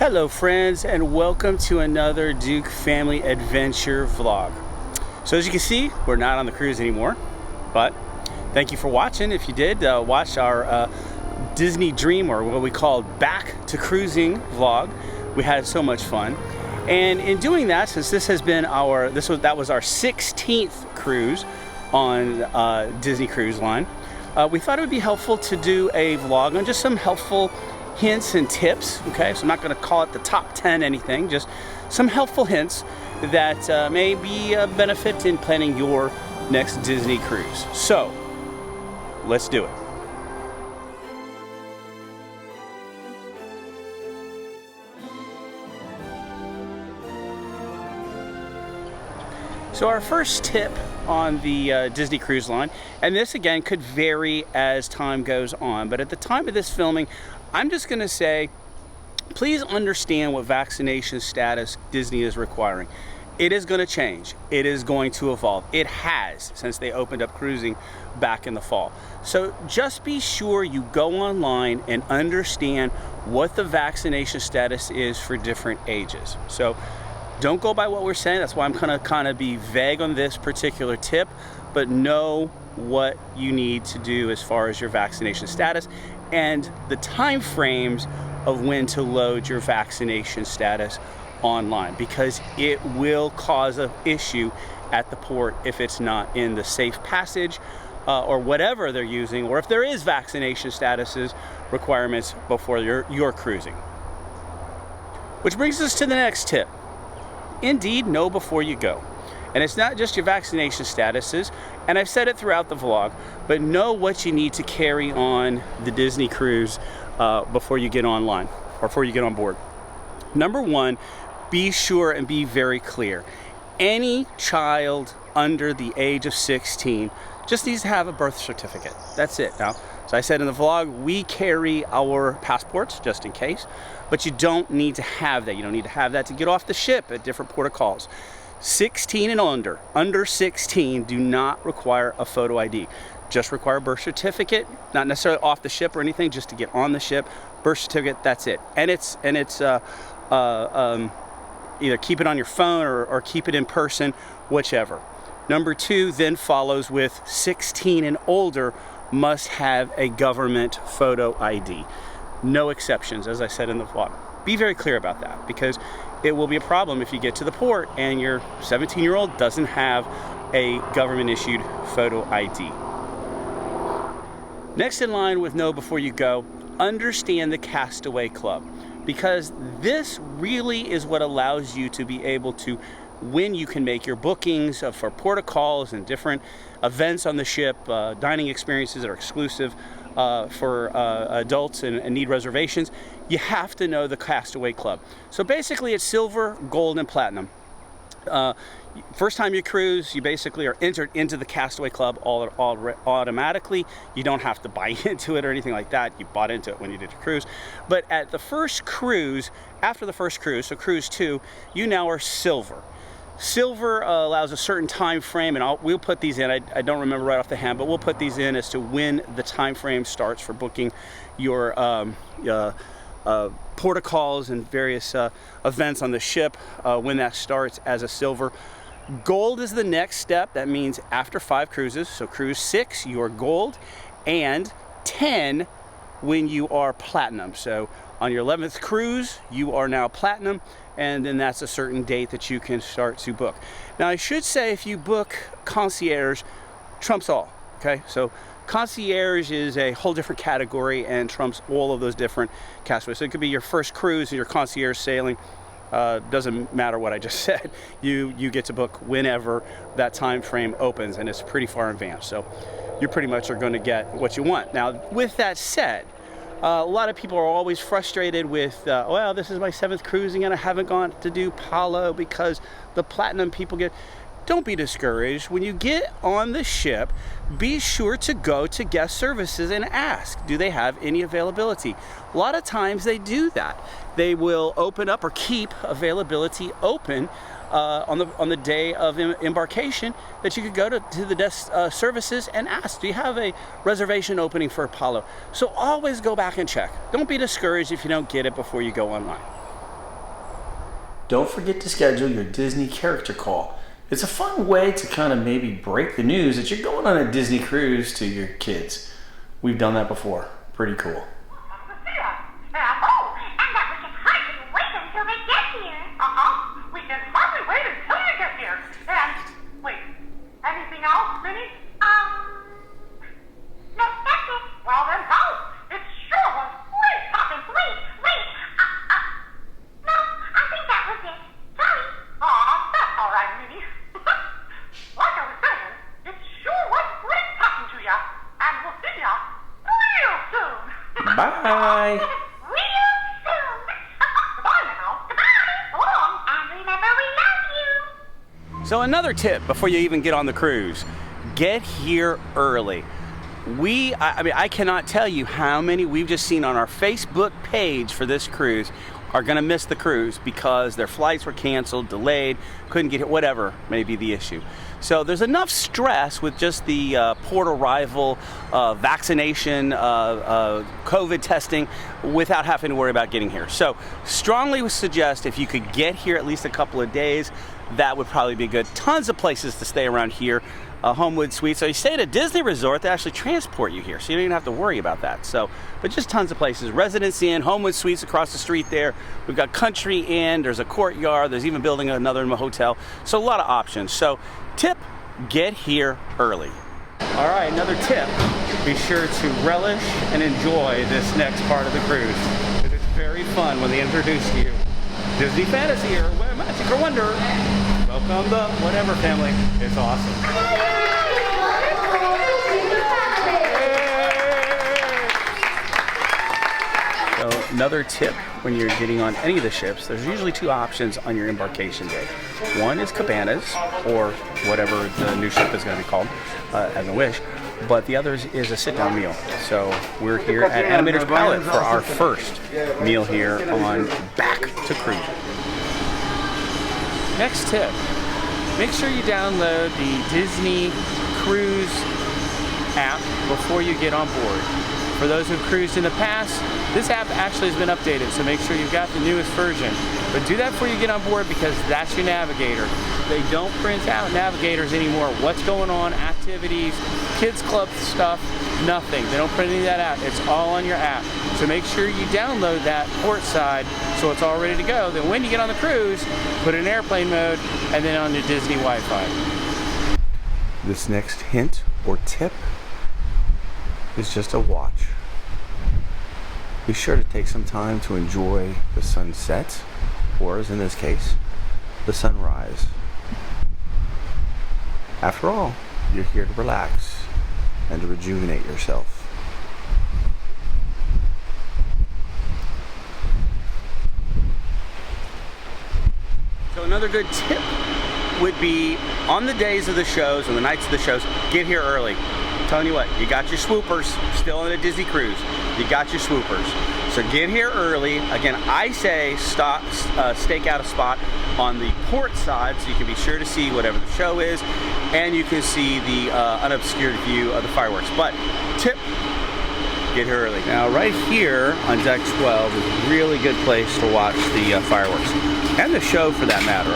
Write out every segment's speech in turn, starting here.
Hello friends, and welcome to another Duke Family Adventure vlog. So as you can see, we're not on the cruise anymore, but thank you for watching. If you did watch our Disney Dream, or what we called Back to Cruising vlog, we had so much fun. And in doing that, since this has been that was our 16th cruise on Disney Cruise Line, we thought it would be helpful to do a vlog on just some helpful hints and tips. Okay, so I'm not going to call it the top 10 anything, just some helpful hints that may be a benefit in planning your next Disney cruise. So let's do it. So our first tip on the Disney Cruise Line, and this again could vary as time goes on, but at the time of this filming, I'm just going to say, please understand what vaccination status Disney is requiring. It is going to change. It is going to evolve. It has since they opened up cruising back in the fall. So just be sure you go online and understand what the vaccination status is for different ages. So don't go by what we're saying. That's why I'm going to kind of be vague on this particular tip, but know what you need to do as far as your vaccination status and the time frames of when to load your vaccination status online, because it will cause an issue at the port if it's not in the safe passage or whatever they're using, or if there is vaccination statuses requirements before you're cruising. Which brings us to the next tip. Indeed, know before you go. And it's not just your vaccination statuses, and I've said it throughout the vlog, but know what you need to carry on the Disney cruise before you get online, or before you get on board. Number one, be sure and be very clear. Any child under the age of 16 just needs to have a birth certificate. That's it. Now, as I said in the vlog, we carry our passports just in case, but you don't need to have that. You don't need to have that to get off the ship at different port of calls. 16 and under 16 do not require a photo ID. Just require a birth certificate, not necessarily off the ship or anything, just to get on the ship. Birth certificate, that's it. And it's either keep it on your phone or keep it in person, whichever. Number two then follows with 16 and older must have a government photo ID. No exceptions, as I said in the vlog. Be very clear about that, because it will be a problem if you get to the port and your 17-year-old doesn't have a government-issued photo ID. Next in line with know before you go, understand the Castaway Club, because this really is what allows you to be able to, when you can make your bookings for port calls and different events on the ship, dining experiences that are exclusive for adults and need reservations, you have to know the Castaway Club. So basically it's silver, gold, and platinum. First time you cruise, you basically are entered into the Castaway Club automatically. You don't have to buy into it or anything like that. You bought into it when you did your cruise. But at the first cruise, after the first cruise, so cruise 2, you now are silver. Silver allows a certain time frame, and we'll put these in. I don't remember right off the hand, but we'll put these in as to when the time frame starts for booking your port calls and various events on the ship, when that starts as a silver. Gold is the next step. That means after 5 cruises. So cruise 6, you are gold, and 10 when you are platinum. So on your 11th cruise, you are now platinum, and then that's a certain date that you can start to book. Now, I should say, if you book concierge, trumps all, okay? So concierge is a whole different category and trumps all of those different castaways. So it could be your first cruise and your concierge sailing. Doesn't matter what I just said. You get to book whenever that time frame opens, and it's pretty far in advance. So you pretty much are going to get what you want. Now, with that said, a lot of people are always frustrated with, well, this is my 7th cruising and I haven't gone to do Palo because the platinum people get. Don't be discouraged. When you get on the ship, be sure to go to guest services and ask, do they have any availability? A lot of times they do that. They will open up or keep availability open on the day of embarkation, that you could go to the desk services and ask, do you have a reservation opening for Palo? So always go back and check. Don't be discouraged if you don't get it before you go online. don't forget to schedule your Disney character call. It's a fun way to kind of maybe break the news that you're going on a Disney cruise to your kids. We've done that before. Pretty cool. Bye. So another tip before you even get on the cruise, get here early. I mean, I cannot tell you how many we've just seen on our Facebook page for this cruise are going to miss the cruise because their flights were canceled, delayed, couldn't get it, whatever may be the issue. So there's enough stress with just the port arrival, vaccination, COVID testing without having to worry about getting here. So strongly would suggest if you could get here at least a couple of days, that would probably be good. Tons of places to stay around here. Homewood Suites. So you stay at a Disney resort, they actually transport you here, so you don't even have to worry about that. So, but just tons of places. Residence Inn, Homewood Suites across the street there. We've got Country Inn, there's a courtyard, there's even building another hotel. So a lot of options. So tip, get here early. All right, another tip. Be sure to relish and enjoy this next part of the cruise. It is very fun when they introduce you Disney Fantasy or Magic or Wonder. Welcome the whatever family. It's awesome. So another tip when you're getting on any of the ships, there's usually two options on your embarkation day. One is cabanas, or whatever the new ship is going to be called, as a wish. But the other is a sit-down meal. So we're here at Animator's Palette for our first meal here on Back to Cruising. Next tip, make sure you download the Disney Cruise app before you get on board. For those who've cruised in the past, this app actually has been updated, so make sure you've got the newest version. But do that before you get on board because that's your navigator. They don't print out navigators anymore. What's going on, activities, kids club stuff, nothing. They don't print any of that out. It's all on your app. So make sure you download that port side so it's all ready to go. Then when you get on the cruise, put it in airplane mode and then on your Disney Wi-Fi. This next hint or tip is just a watch. Be sure to take some time to enjoy the sunset, or as in this case, the sunrise. After all, you're here to relax and to rejuvenate yourself. So another good tip would be on the days of the shows and the nights of the shows, get here early. I'm telling you what, you got your swoopers still on a Disney cruise. You got your swoopers. So get here early. Again, I say stake out a spot on the port side so you can be sure to see whatever the show is and you can see the unobscured view of the fireworks. But tip, get here early. Now right here on deck 12 is a really good place to watch the fireworks and the show for that matter.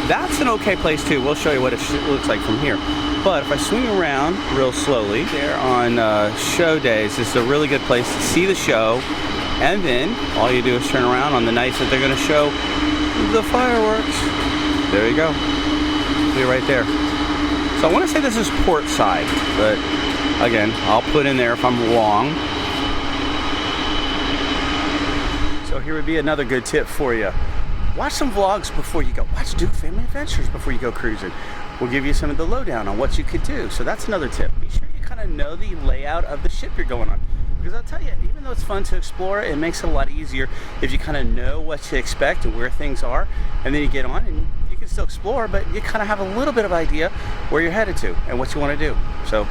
That's an okay place too. We'll show you what it looks like from here. But if I swing around real slowly there on show days, this is a really good place to see the show. And then all you do is turn around on the nights that they're going to show the fireworks. There you go. See it right there. So I want to say this is port side, but again, I'll put in there if I'm wrong. So here would be another good tip for you. Watch some vlogs before you go. Watch Duke Family Adventures before you go cruising. We'll give you some of the lowdown on what you could do. So that's another tip. Be sure you kind of know the layout of the ship you're going on. Because I'll tell you, even though it's fun to explore, it makes it a lot easier if you kind of know what to expect and where things are. And then you get on and you can still explore, but you kind of have a little bit of idea where you're headed to and what you want to do. So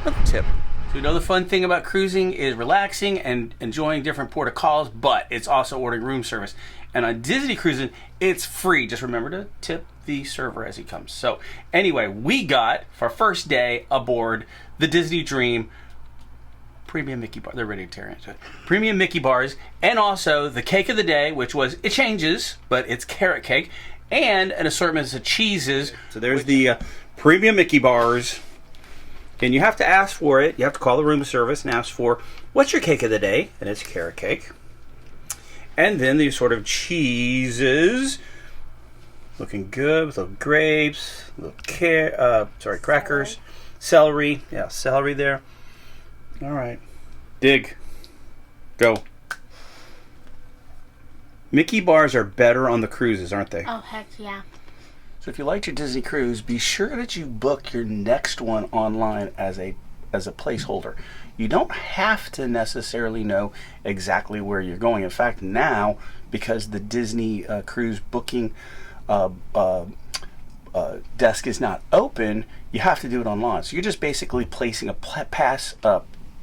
another tip. So another fun thing about cruising is relaxing and enjoying different port of calls, but it's also ordering room service. And on Disney cruising, it's free. Just remember to tip the server as he comes. So anyway, we got, for our first day aboard the Disney Dream, premium Mickey bar. They're vegetarian. So premium Mickey bars, and also the cake of the day, which was, it changes, but it's carrot cake, and an assortment of cheeses. So there's the premium Mickey bars, and you have to ask for it. You have to call the room service and ask for, what's your cake of the day? And it's carrot cake. And then these sort of cheeses, looking good with little grapes, little crackers, celery. Yeah, celery there. All right, dig, go. Mickey bars are better on the cruises, aren't they? Oh, heck yeah. So if you liked your Disney cruise, be sure that you book your next one online as a placeholder. You don't have to necessarily know exactly where you're going. In fact, now, because the Disney cruise booking desk is not open, you have to do it online. So you're just basically placing a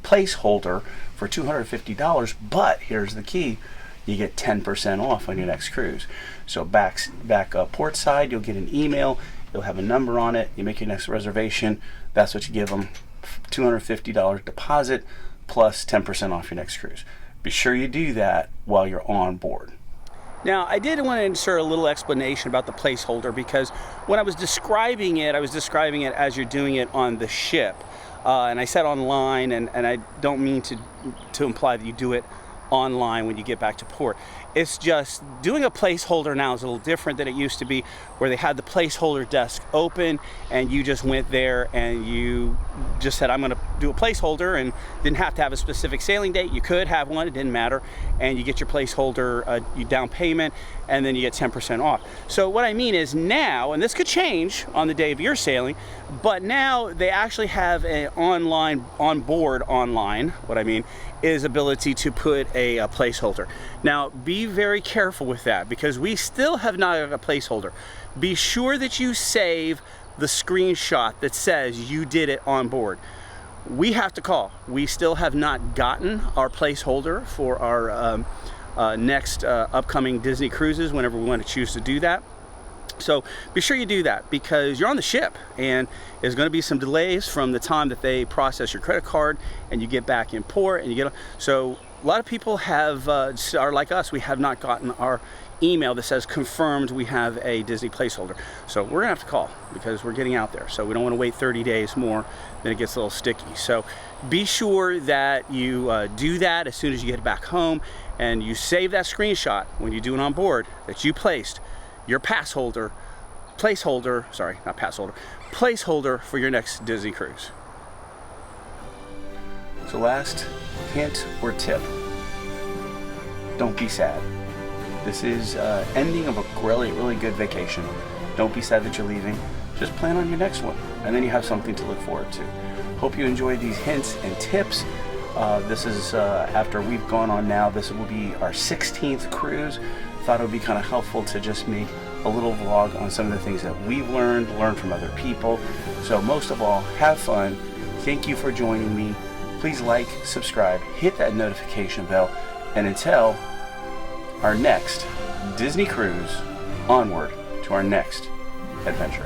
placeholder for $250, but here's the key. You get 10% off on your next cruise. So back port side, you'll get an email. You'll have a number on it. You make your next reservation. That's what you give them. $250 deposit plus 10% off your next cruise. Be sure you do that while you're on board. Now, I did want to insert a little explanation about the placeholder, because when I was describing it as you're doing it on the ship. And I said online, and I don't mean to imply that you do it online when you get back to port. It's just doing a placeholder now is a little different than it used to be, where they had the placeholder desk open and you just went there and you just said, I'm going to do a placeholder, and didn't have to have a specific sailing date. You could have one, it didn't matter, and you get your placeholder, you down payment, and then you get 10% off. So what I mean is now, and this could change on the day of your sailing, but now they actually have an online, on board online, what I mean is ability to put a placeholder. Now, be very careful with that, because we still have not got a placeholder. Be sure that you save the screenshot that says you did it on board. We have to call. We still have not gotten our placeholder for our next upcoming Disney cruises, whenever we want to choose to do that. So be sure you do that, because you're on the ship and there's going to be some delays from the time that they process your credit card and you get back in port and you get. So a lot of people are like us. We have not gotten our email that says confirmed we have a Disney placeholder. So we're gonna have to call, because we're getting out there. So we don't want to wait 30 days more, then it gets a little sticky. So be sure that you do that as soon as you get back home, and you save that screenshot when you do it on board that you placed your placeholder for your next Disney cruise. So last hint or tip, don't be sad. This is ending of a really good vacation. Don't be sad that you're leaving. Just plan on your next one, and then you have something to look forward to. Hope you enjoyed these hints and tips. This is after we've gone on now, this will be our 16th cruise. Thought it would be kind of helpful to just make a little vlog on some of the things that we've learned from other people. So most of all, have fun. Thank you for joining me. Please like, subscribe, hit that notification bell, and until our next Disney cruise, onward to our next adventure.